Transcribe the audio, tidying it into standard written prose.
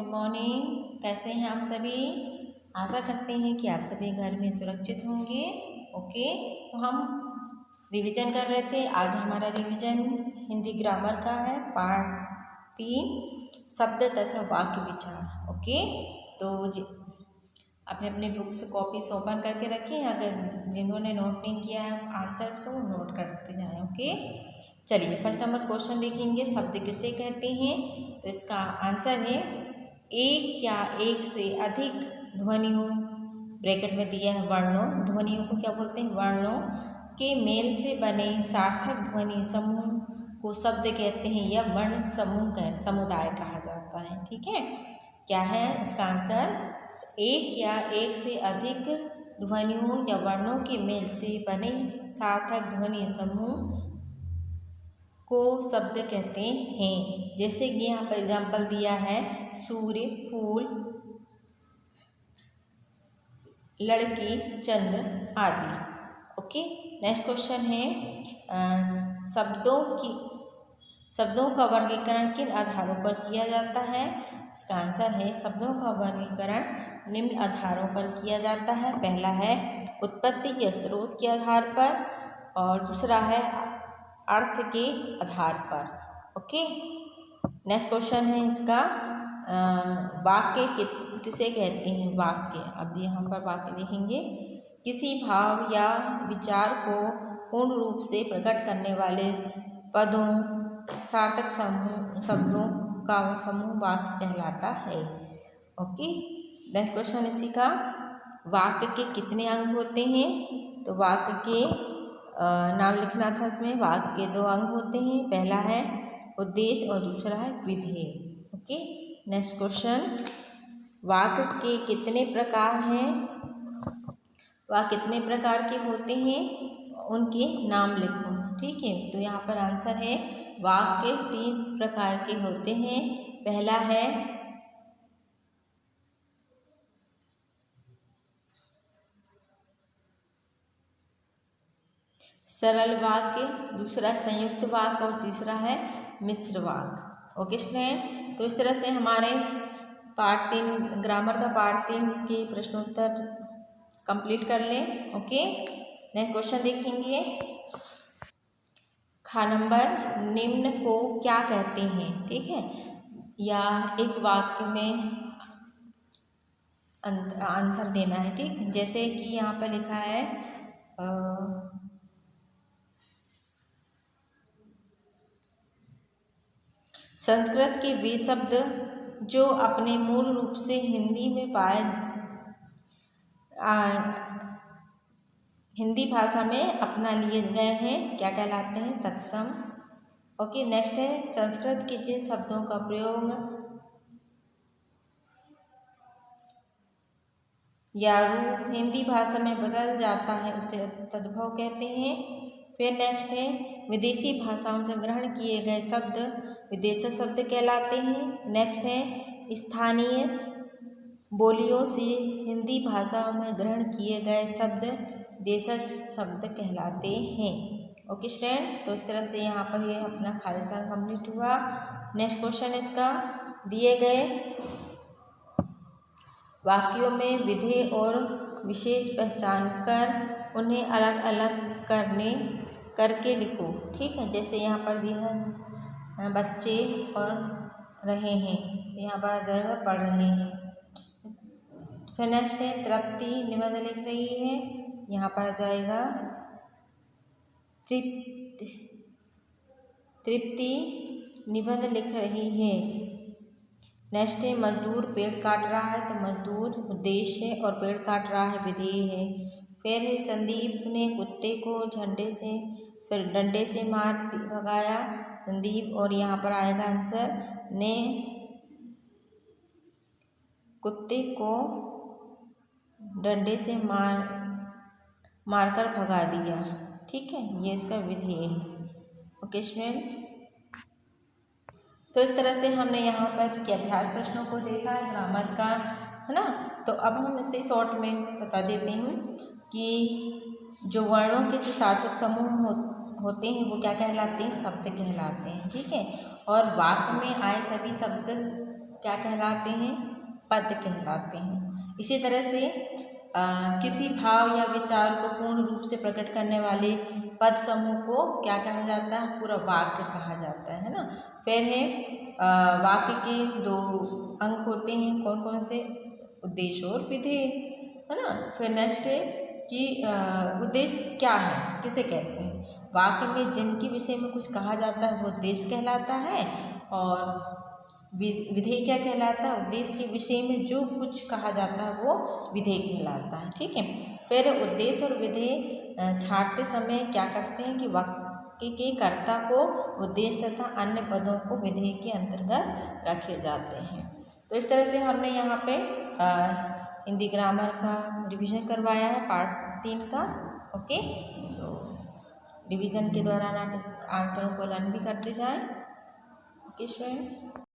Good morning. कैसे हैं आप सभी? आशा करते हैं कि आप सभी घर में सुरक्षित होंगे। ओके, तो हम रिवीजन कर रहे थे। आज हमारा रिवीजन हिंदी ग्रामर का है, पार्ट 3, शब्द तथा वाक्य विचार। ओके, तो अपने अपने बुक्स कॉपीज ओपन करके रखें। अगर जिन्होंने नोट नहीं किया है आंसर्स को नोट करते जाएं। ओके, चलिए फर्स्ट नंबर क्वेश्चन देखेंगे। शब्द किसे कहते हैं? तो इसका आंसर है एक या एक से अधिक ध्वनियों, ब्रैकेट में दिया है वर्णों, ध्वनियों को क्या बोलते हैं? वर्णों के मेल से बने सार्थक ध्वनि समूह को शब्द कहते हैं या वर्ण समूह समुदाय कहा जाता है। ठीक है, क्या है इसका आंसर? एक या एक से अधिक ध्वनियों या वर्णों के मेल से बने सार्थक ध्वनि समूह को शब्द कहते हैं। जैसे कि यहाँ पर एग्जाम्पल दिया है सूर्य, फूल, लड़की, चंद्र आदि। ओके, नेक्स्ट क्वेश्चन है शब्दों का वर्गीकरण किन आधारों पर किया जाता है? इसका आंसर है शब्दों का वर्गीकरण निम्न आधारों पर किया जाता है। पहला है उत्पत्ति या स्रोत के आधार पर, और दूसरा है अर्थ के आधार पर। ओके, नेक्स्ट क्वेश्चन है इसका वाक्य किसे कहते हैं? वाक्य, अब यहाँ पर वाक्य देखेंगे। किसी भाव या विचार को पूर्ण रूप से प्रकट करने वाले पदों, सार्थक शब्दों का समूह वाक्य कहलाता है। ओके, नेक्स्ट क्वेश्चन इसी का, वाक्य के कितने अंग होते हैं? तो वाक्य के नाम लिखना था इसमें। वाक्य के 2 अंग होते हैं, पहला है उद्देश्य और दूसरा है विधेय। ओके, नेक्स्ट क्वेश्चन, वाक्य के कितने प्रकार हैं? वाक्य कितने प्रकार के होते हैं, उनके नाम लिखो। ठीक है, तो यहाँ पर आंसर है वाक्य 3 प्रकार के होते हैं। पहला है सरल वाक्य, दूसरा संयुक्त वाक्य और तीसरा है मिश्र वाक्य। ओके स्टूडेंट, तो इस तरह से हमारे पार्ट 3 ग्रामर का पार्ट 3 इसके प्रश्नोत्तर कंप्लीट कर लें। ओके, नेक्स्ट क्वेश्चन देखेंगे। खा नंबर, निम्न को क्या कहते हैं? ठीक है, या एक वाक्य में आंसर देना है। ठीक, जैसे कि यहाँ पर लिखा है संस्कृत के वे शब्द जो अपने मूल रूप से हिंदी में हिंदी भाषा में अपना लिए गए हैं, क्या कहलाते हैं? तत्सम। ओके, नेक्स्ट है संस्कृत के जिन शब्दों का प्रयोग या रूप हिंदी भाषा में बदल जाता है उसे तद्भव कहते हैं। फिर नेक्स्ट है विदेशी भाषाओं से ग्रहण किए गए शब्द विदेशी शब्द कहलाते हैं। नेक्स्ट है स्थानीय बोलियों से हिंदी भाषा में ग्रहण किए गए शब्द देशज शब्द कहलाते हैं। ओके स्टूडेंट, तो इस तरह से यहाँ पर ये अपना खालिस्तान कंप्लीट हुआ। नेक्स्ट क्वेश्चन इसका, दिए गए वाक्यों में विधेय और विशेष पहचान कर उन्हें अलग अलग करके लिखो। ठीक है, जैसे यहाँ पर दिया है बच्चे और रहे हैं, यहाँ पर आ जाएगा पढ़ रहे हैं। फिर नेक्स्ट है तृप्ति निबंध लिख रही है, यहाँ पर आ जाएगा तृप्ति निबंध लिख रही है। नेक्स्ट है मजदूर पेड़ काट रहा है, तो मजदूर उद्देश्य है और पेड़ काट रहा है विधेय है। फिर है संदीप ने कुत्ते को डंडे से मार भगाया, संदीप, और यहाँ पर आएगा आंसर ने कुत्ते को डंडे से मारकर भगा दिया। ठीक है, ये इसका विधेय है। ओके स्टूडेंट, तो इस तरह से हमने यहाँ पर इसके अभ्यास प्रश्नों को देखा है ग्रामर का, है ना। तो अब हम इसे शॉर्ट में बता देते हैं कि जो वर्णों के जो सार्थक समूह होते हैं वो क्या कहलाते हैं? शब्द कहलाते हैं। ठीक है, और वाक्य में आए सभी शब्द क्या कहलाते हैं? पद कहलाते हैं। इसी तरह से किसी भाव या विचार को पूर्ण रूप से प्रकट करने वाले पद समूह को क्या कहा जाता है? पूरा वाक्य कहा जाता है ना। फिर है वाक्य के 2 अंग होते हैं, कौन कौन से? उद्देश्य और विधेय, है ना। फिर नेक्स्ट है कि उद्देश्य क्या है, किसे कहते हैं? वाक्य में जिनके विषय में कुछ कहा जाता है वो उद्देश्य कहलाता है, और विधेय क्या कहलाता है? उद्देश्य के विषय में जो कुछ कहा जाता है वो विधेय कहलाता है। ठीक है। फिर उद्देश्य और विधेय छांटते समय क्या करते हैं कि वाक्य के कर्ता को उद्देश्य तथा अन्य पदों को विधेय के अंतर्गत रखे जाते हैं। तो इस तरह से हमने यहाँ पे हिंदी ग्रामर का रिवीजन करवाया है, पार्ट 3 का। ओके, तो रिवीजन के दौरान आप इस आंसरों को लर्न भी करते जाएं। Okay students.